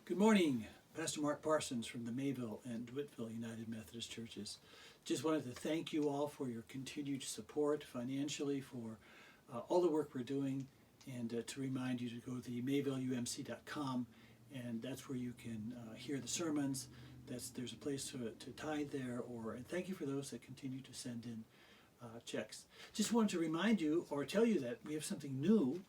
Good morning, Pastor Mark Parsons from the Mayville and Whitville United Methodist Churches. Just wanted to thank you all for your continued support financially for all the work we're doing, and to remind you to go to the mayvilleumc.com, and that's where you can hear the sermons. There's a place to tithe there, and thank you for those that continue to send in checks. Just wanted to remind you or tell you that we have something new.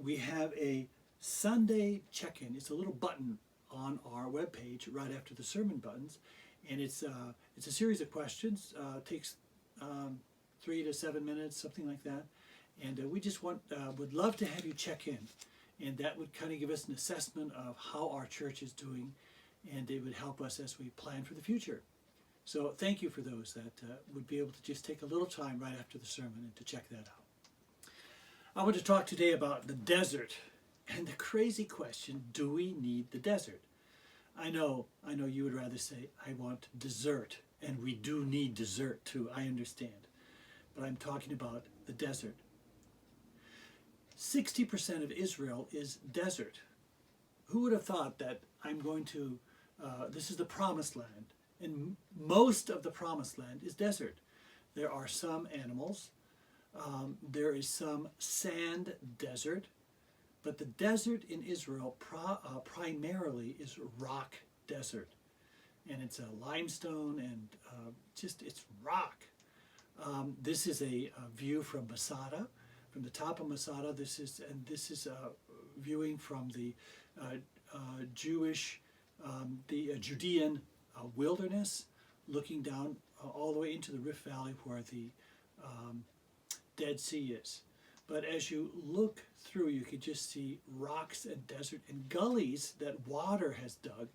We have a Sunday check-in. It's a little button on our webpage right after the sermon buttons, and it's a series of questions. Takes 3 to 7 minutes, something like that. And we just would love to have you check in, and that would kind of give us an assessment of how our church is doing, and it would help us as we plan for the future. So thank you for those that would be able to just take a little time right after the sermon and to check that out. I want to talk today about the desert. And the crazy question, do we need the desert? I know you would rather say, I want dessert, and we do need dessert too, I understand. But I'm talking about the desert. 60% of Israel is desert. Who would have thought that this is the promised land, and most of the promised land is desert. There are some animals, there is some sand desert, but the desert in Israel primarily is rock desert. And it's a limestone and it's rock. This is a view from Masada, from the top of Masada. This is viewing from the Judean wilderness, looking down all the way into the Rift Valley where the Dead Sea is. But as you look through, you can just see rocks and desert and gullies that water has dug,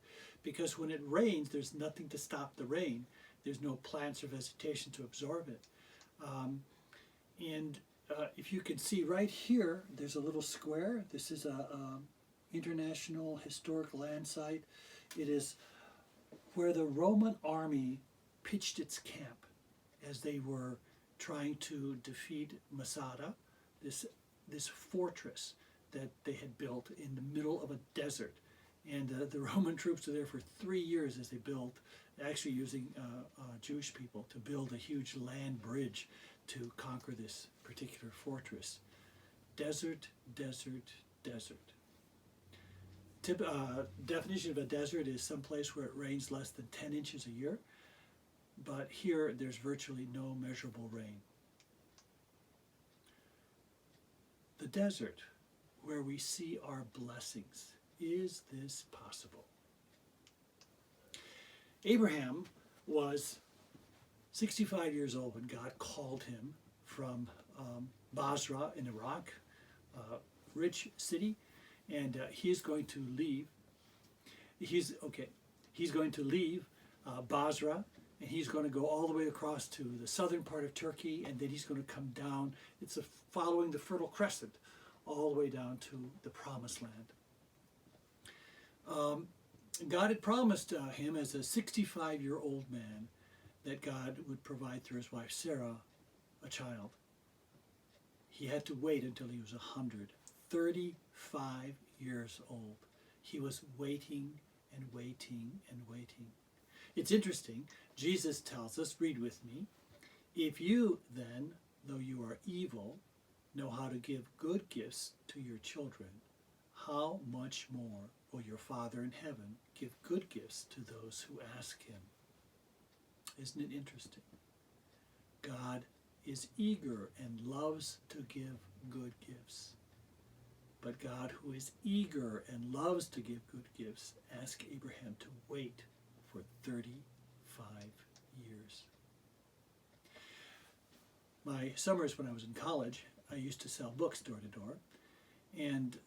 because when it rains, there's nothing to stop the rain. There's no plants or vegetation to absorb it. If you can see right here, there's a little square. This is a International Historic Land Site. It is where the Roman army pitched its camp as they were trying to defeat Masada, this fortress that they had built in the middle of a desert. And the Roman troops were there for 3 years as they built, actually using Jewish people to build a huge land bridge to conquer this particular fortress. Desert, desert, desert. Definition of a desert is some place where it rains less than 10 inches a year, but here there's virtually no measurable rain. The desert, where we see our blessings. Is this possible? Abraham was 65 years old when God called him from Basra in Iraq, a rich city, and he's going to leave. He's going to leave Basra, and he's going to go all the way across to the southern part of Turkey, and then he's going to come down. It's following the Fertile Crescent all the way down to the Promised Land. God had promised him as a 65-year-old man that God would provide through his wife Sarah a child. He had to wait until he was 100, 35 years old. He was waiting and waiting and waiting. It's interesting, Jesus tells us, read with me, if you then, though you are evil, know how to give good gifts to your children, how much more will your Father in heaven give good gifts to those who ask him? Isn't it interesting? God is eager and loves to give good gifts. But God, who is eager and loves to give good gifts, asked Abraham to wait for 35 years. My summers when I was in college, I used to sell books door to door, and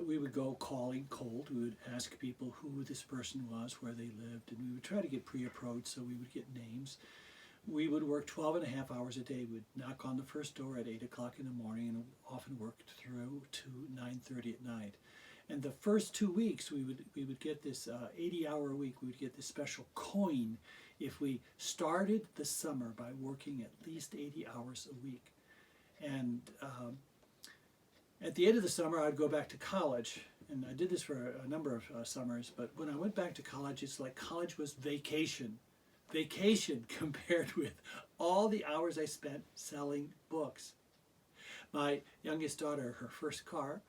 we would go calling cold. We would ask people who this person was, where they lived, and we would try to get pre-approached so we would get names. We would work 12 and a half hours a day. We'd knock on the first door at 8 o'clock in the morning and often worked through to 9:30 at night. And the first 2 weeks, we would get this 80-hour a week. We would get this special coin if we started the summer by working at least 80 hours a week. And at the end of the summer, I'd go back to college, and I did this for a number of summers, but when I went back to college, it's like college was vacation. Vacation compared with all the hours I spent selling books. My youngest daughter, her first car,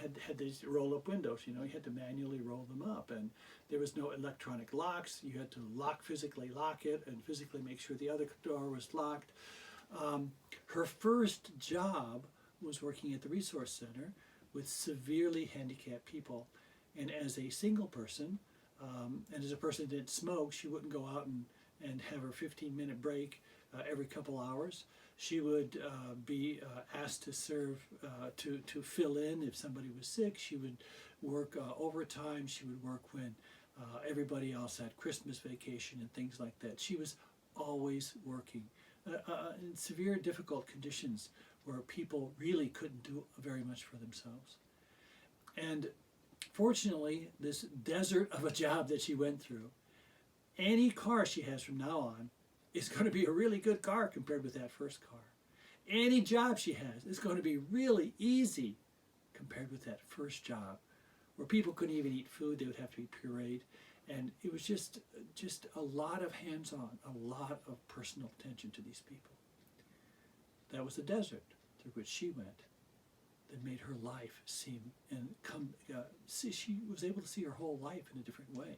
had these roll-up windows. You had to manually roll them up, and there was no electronic locks. You had to physically lock it, and physically make sure the other door was locked. Her first job was working at the Resource Center with severely handicapped people, and as a single person, and as a person that didn't smoke, she wouldn't go out and have her 15-minute break every couple hours. She would be asked to serve, to fill in if somebody was sick. She would work overtime. She would work when everybody else had Christmas vacation and things like that. She was always working in severe, difficult conditions where people really couldn't do very much for themselves. And fortunately, this desert of a job that she went through, any car she has from now on is going to be a really good car compared with that first car. Any job she has is going to be really easy compared with that first job, where people couldn't even eat food. They would have to be pureed. And it was just a lot of hands-on, a lot of personal attention to these people. That was the desert through which she went that made her life seem and she was able to see her whole life in a different way.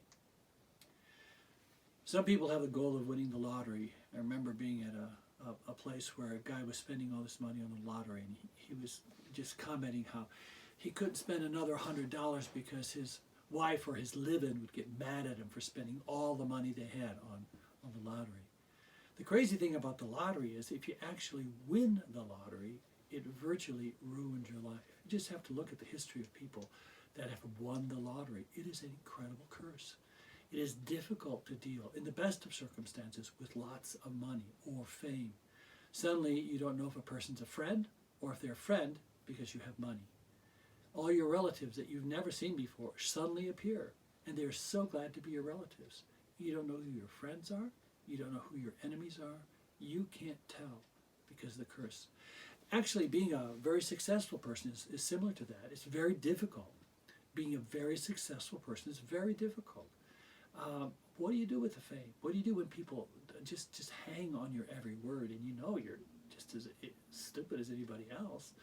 Some people have the goal of winning the lottery. I remember being at a place where a guy was spending all this money on the lottery, and he was just commenting how he couldn't spend another $100 because his wife or his live-in would get mad at him for spending all the money they had on the lottery. The crazy thing about the lottery is if you actually win the lottery, it virtually ruins your life. You just have to look at the history of people that have won the lottery. It is an incredible curse. It is difficult to deal, in the best of circumstances, with lots of money or fame. Suddenly, you don't know if a person's a friend or if they're a friend because you have money. All your relatives that you've never seen before suddenly appear, and they're so glad to be your relatives. You don't know who your friends are. You don't know who your enemies are. You can't tell because of the curse. Actually, being a very successful person is similar to that. It's very difficult. Being a very successful person is very difficult. What do you do with the fame? What do you do when people just hang on your every word, and you know you're just as stupid as anybody else,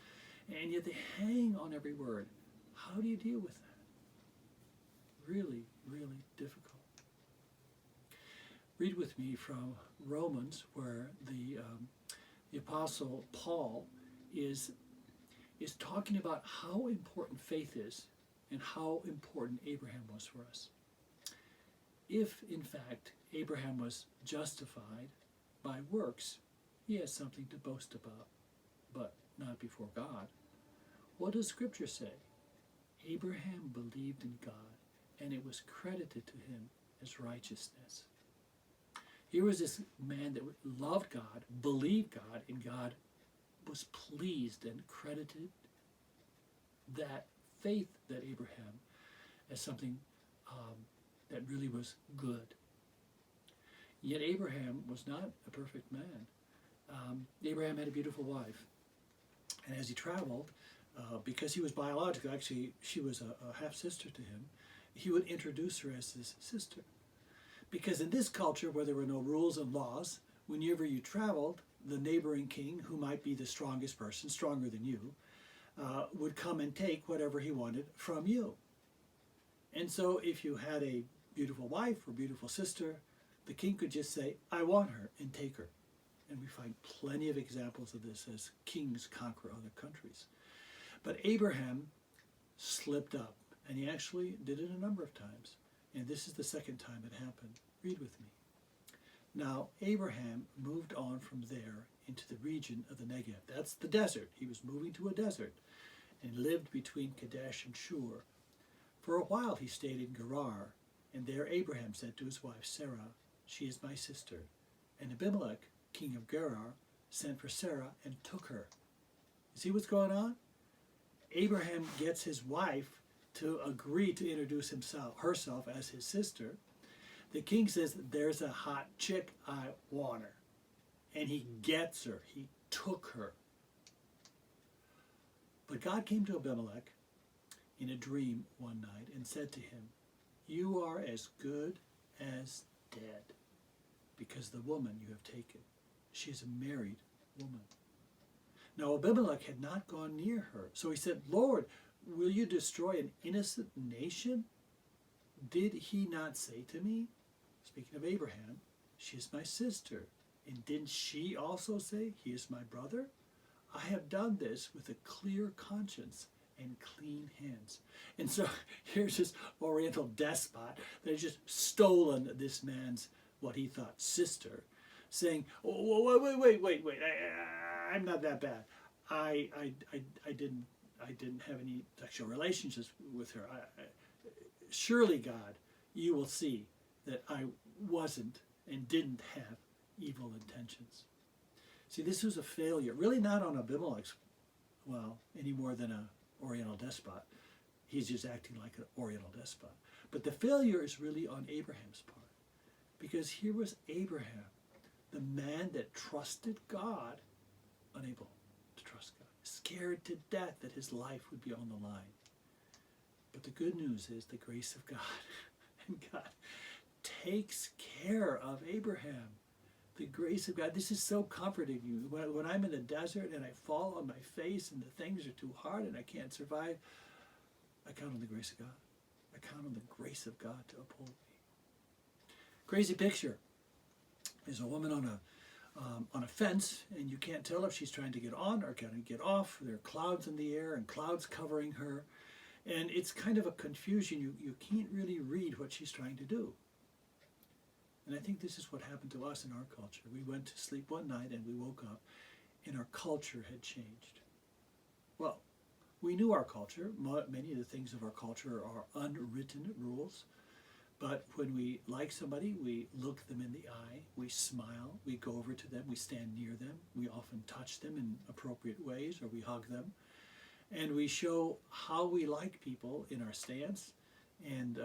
and yet they hang on every word? How do you deal with that? Really, really difficult. Read with me from Romans, where the Apostle Paul is talking about how important faith is and how important Abraham was for us. If, in fact, Abraham was justified by works, he has something to boast about, but not before God. What does Scripture say? Abraham believed in God, and it was credited to him as righteousness. Here was this man that loved God, believed God, and God was pleased and credited that faith that Abraham as something that really was good. Yet Abraham was not a perfect man. Abraham had a beautiful wife. And as he traveled, because he was biological, actually she was a half-sister to him, he would introduce her as his sister. Because in this culture where there were no rules and laws, whenever you traveled, the neighboring king, who might be the strongest person, stronger than you, would come and take whatever he wanted from you. And so if you had a beautiful wife or beautiful sister, the king could just say, I want her, and take her. And we find plenty of examples of this as kings conquer other countries. But Abraham slipped up, and he actually did it a number of times. And this is the second time it happened. Read with me. Now, Abraham moved on from there into the region of the Negev. That's the desert. He was moving to a desert and lived between Kadesh and Shur. For a while he stayed in Gerar, and there Abraham said to his wife Sarah, she is my sister. And Abimelech, king of Gerar, sent for Sarah and took her. You see what's going on? Abraham gets his wife to agree to introduce herself as his sister. The king says, there's a hot chick, I want her. And he gets her. He took her. But God came to Abimelech in a dream one night and said to him, "You are as good as dead, because the woman you have taken, she is a married woman." Now Abimelech had not gone near her, so he said, "Lord, will you destroy an innocent nation? Did he not say to me," speaking of Abraham, "She is my sister, and didn't she also say, he is my brother? I have done this with a clear conscience and clean hands." And so here's this Oriental despot that has just stolen this man's, what he thought, sister, saying, "Oh, wait, I'm not that bad. I didn't have any sexual relationships with her. Surely, God, you will see that I wasn't and didn't have evil intentions." See, this was a failure, really not on Abimelech's, any more than an Oriental despot. He's just acting like an Oriental despot. But the failure is really on Abraham's part, because here was Abraham, the man that trusted God, unable to trust God, scared to death that his life would be on the line. But the good news is the grace of God, and God takes care of Abraham. The grace of God. This is so comforting. When I'm in the desert and I fall on my face and the things are too hard and I can't survive, I count on the grace of God. I count on the grace of God to uphold me. Crazy picture is a woman on a fence, and you can't tell if she's trying to get on or trying to get off. There are clouds in the air and clouds covering her, and it's kind of a confusion. You can't really read what she's trying to do. And I think this is what happened to us in our culture. We went to sleep one night and we woke up and our culture had changed. Well, we knew our culture. Many of the things of our culture are unwritten rules. But when we like somebody, we look them in the eye, we smile, we go over to them, we stand near them, we often touch them in appropriate ways, or we hug them. And we show how we like people in our stance. And,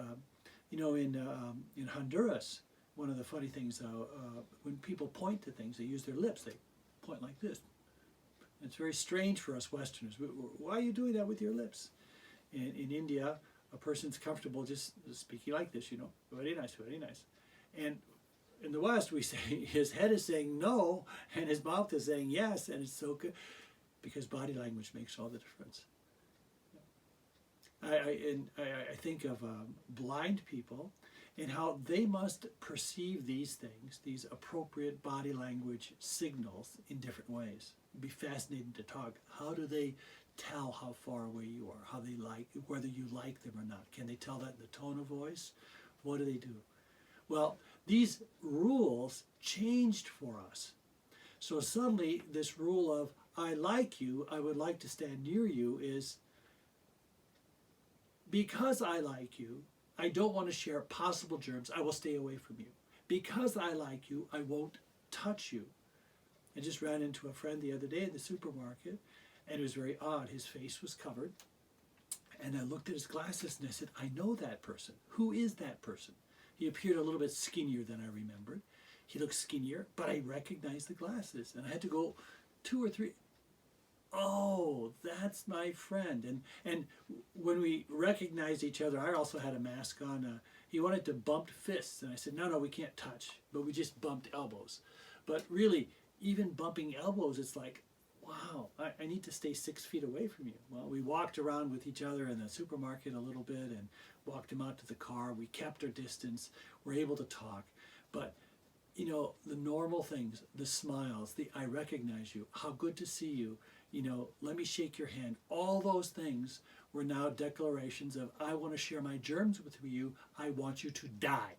in Honduras, one of the funny things, when people point to things, they use their lips. They point like this. It's very strange for us Westerners. Why are you doing that with your lips? In India, a person's comfortable just speaking like this, very nice, very nice. And in the West, we say his head is saying no, and his mouth is saying yes, and it's so good, because body language makes all the difference. I think of blind people and how they must perceive these things, these appropriate body language signals, in different ways. It'd be fascinating to talk. How do they tell how far away you are, how they like, whether you like them or not? Can they tell that in the tone of voice? What do they do? Well, these rules changed for us. So suddenly this rule of, I like you, I would like to stand near you, is because I like you, I don't want to share possible germs, I will stay away from you. Because I like you, I won't touch you. I just ran into a friend the other day in the supermarket, and it was very odd. His face was covered, and I looked at his glasses and I said, I know that person. Who is that person? He appeared a little bit skinnier than I remembered. He looked skinnier, but I recognized the glasses, and I had to go 2 or 3. Oh, that's my friend. And when we recognized each other, I also had a mask on. He wanted to bump fists, and I said, no, we can't touch. But we just bumped elbows. But really, even bumping elbows, it's like, wow, I need to stay 6 feet away from you. Well, we walked around with each other in the supermarket a little bit and walked him out to the car. We kept our distance. We're able to talk. But the normal things, the smiles, the I recognize you, how good to see you, let me shake your hand. All those things were now declarations of, I want to share my germs with you. I want you to die.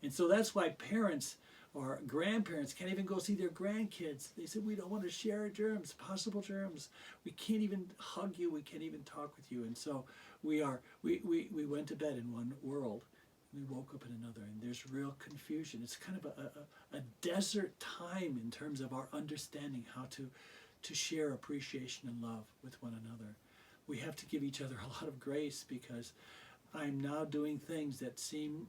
And so that's why parents or grandparents can't even go see their grandkids. They said, we don't want to share our germs, possible germs. We can't even hug you. We can't even talk with you. And so we went to bed in one world. We woke up in another, and there's real confusion. It's kind of a desert time in terms of our understanding how to share appreciation and love with one another. We have to give each other a lot of grace, because I'm now doing things that seem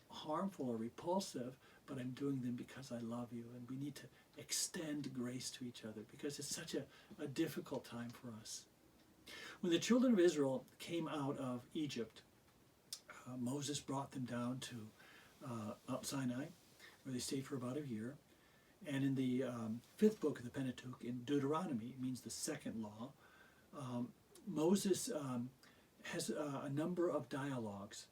harmful or repulsive, but I'm doing them because I love you, and we need to extend grace to each other because it's such a difficult time for us. When the children of Israel came out of Egypt, Moses brought them down to Mount Sinai, where they stayed for about a year. And in the fifth book of the Pentateuch, in Deuteronomy, it means the second law, Moses has a number of dialogues,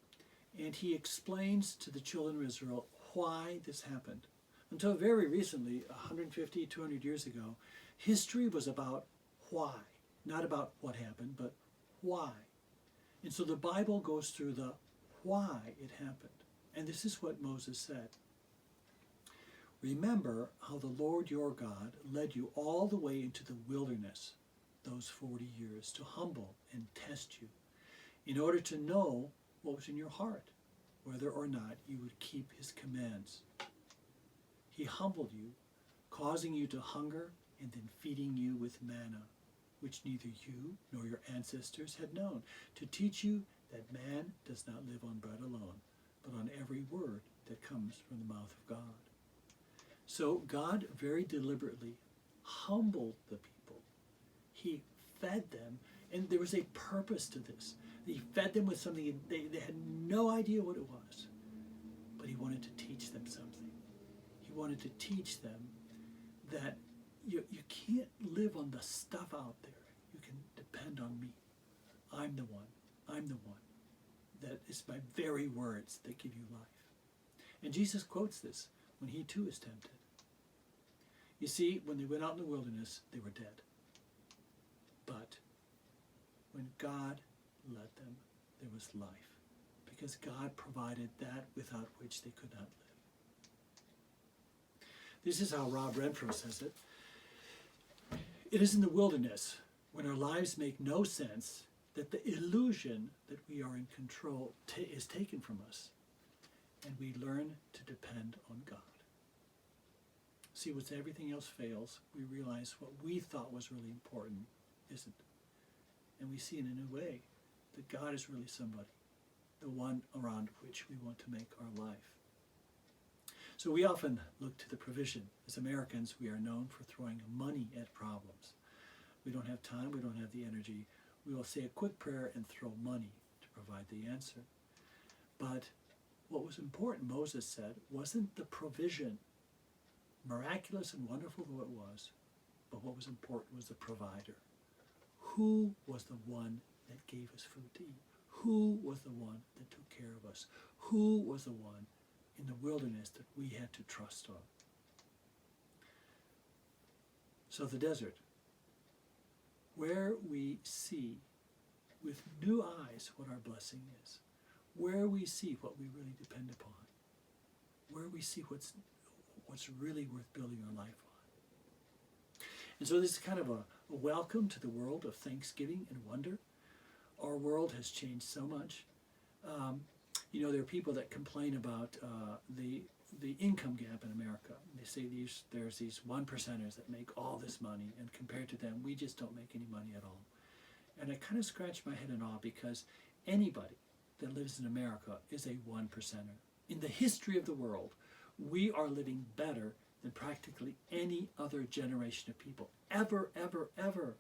and he explains to the children of Israel why this happened. Until very recently, 150, 200 years ago, history was about why, not about what happened, but why. And so the Bible goes through the why it happened. And this is what Moses said. Remember how the Lord your God led you all the way into the wilderness those 40 years to humble and test you in order to know what was in your heart, whether or not you would keep his commands. He humbled you, causing you to hunger and then feeding you with manna, which neither you nor your ancestors had known, to teach you that man does not live on bread alone, but on every word that comes from the mouth of God. So God very deliberately humbled the people. He fed them, and there was a purpose to this. He fed them with something they had no idea what it was, but he wanted to teach them something. He wanted to teach them that you can't live on the stuff out there. You can depend on me. I'm the one. I'm the one. That is my very words that give you life. And Jesus quotes this when he too is tempted. You see, when they went out in the wilderness, they were dead. But when God led them, there was life, because God provided that without which they could not live. This is how Rob Renfro says it. It is in the wilderness, when our lives make no sense, that the illusion that we are in control is taken from us, and we learn to depend on God. See, once everything else fails, we realize what we thought was really important isn't. And we see in a new way that God is really somebody, the one around which we want to make our life. So we often look to the provision. As Americans, we are known for throwing money at problems. We don't have time, we don't have the energy. We will say a quick prayer and throw money to provide the answer. But what was important, Moses said, wasn't the provision, miraculous and wonderful though it was, but what was important was the provider. Who was the one that gave us food to eat? Who was the one that took care of us? Who was the one in the wilderness that we had to trust on? So the desert, where we see with new eyes what our blessing is, where we see what we really depend upon, where we see what's really worth building our life on. And so this is kind of a welcome to the world of thanksgiving and wonder. Our world has changed so much. There are people that complain about the income gap in America. They say there's these one percenters that make all this money, and compared to them, we just don't make any money at all. And I kind of scratch my head in awe, because anybody that lives in America is a one percenter. In the history of the world, we are living better than practically any other generation of people, ever, ever, ever.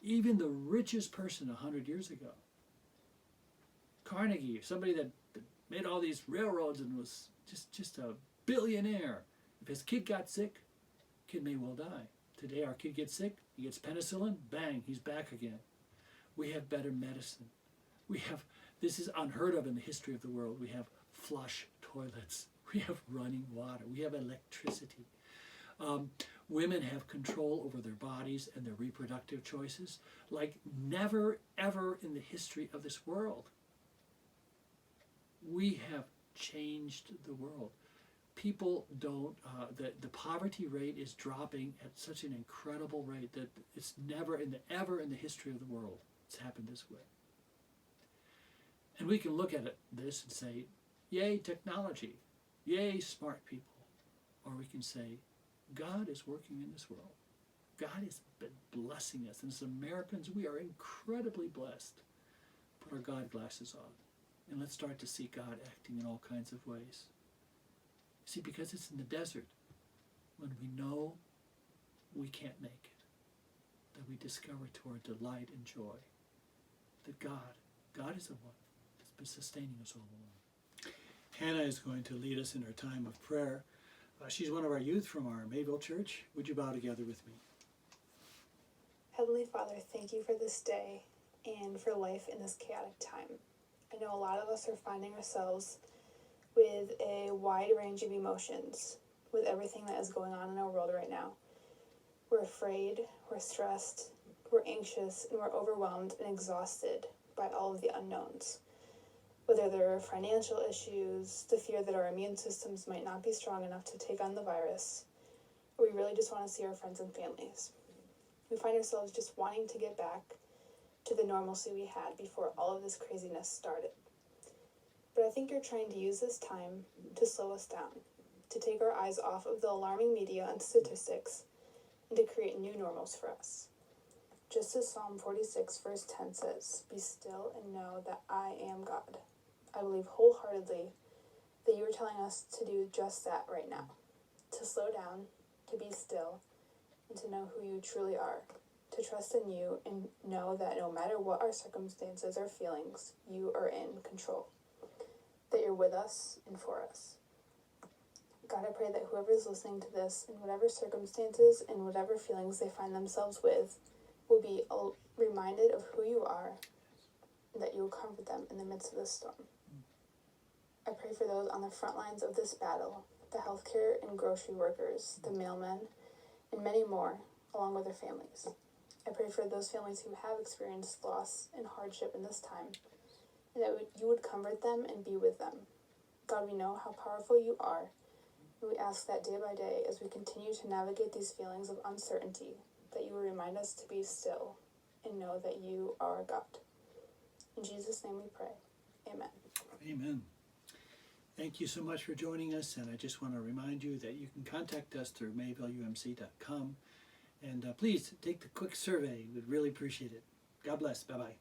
Even the richest person 100 years ago, Carnegie, somebody that made all these railroads and was just a billionaire. If his kid got sick, kid may well die. Today our kid gets sick, he gets penicillin, bang, he's back again. We have better medicine. This is unheard of in the history of the world. We have flush toilets. We have running water. We have electricity. Women have control over their bodies and their reproductive choices like never, ever in the history of this world. We have changed the world. People don't, the poverty rate is dropping at such an incredible rate that it's never ever in the history of the world it's happened this way. And we can look at this and say, yay, technology. Yay, smart people. Or we can say, God is working in this world. God has been blessing us. And as Americans, we are incredibly blessed. Put our God glasses on, and let's start to see God acting in all kinds of ways. See, because it's in the desert, when we know we can't make it, that we discover to our delight and joy that God is the one that's been sustaining us all along. Hannah is going to lead us in our time of prayer. She's one of our youth from our Mayville Church. Would you bow together with me? Heavenly Father, thank you for this day and for life in this chaotic time. I know a lot of us are finding ourselves with a wide range of emotions with everything that is going on in our world right now. We're afraid, we're stressed, we're anxious, and we're overwhelmed and exhausted by all of the unknowns. Whether there are financial issues, the fear that our immune systems might not be strong enough to take on the virus, or we really just want to see our friends and families. We find ourselves just wanting to get back to the normalcy we had before all of this craziness started. But I think you're trying to use this time to slow us down, to take our eyes off of the alarming media and statistics, and to create new normals for us. Just as Psalm 46 verse 10 says, "Be still and know that I am God." I believe wholeheartedly that you are telling us to do just that right now, to slow down, to be still, and to know who you truly are, to trust in you and know that no matter what our circumstances or feelings, you are in control, that you're with us and for us. God, I pray that whoever is listening to this, in whatever circumstances and whatever feelings they find themselves with, will be reminded of who you are, and that you will comfort them in the midst of this storm. I pray for those on the front lines of this battle, the healthcare and grocery workers, the mailmen, and many more, along with their families. I pray for those families who have experienced loss and hardship in this time, and that you would comfort them and be with them. God, we know how powerful you are, and we ask that day by day, as we continue to navigate these feelings of uncertainty, that you will remind us to be still and know that you are God. In Jesus' name we pray. Amen. Amen. Thank you so much for joining us, and I just want to remind you that you can contact us through mayvilleumc.com, and please take the quick survey. We'd really appreciate it. God bless. Bye-bye.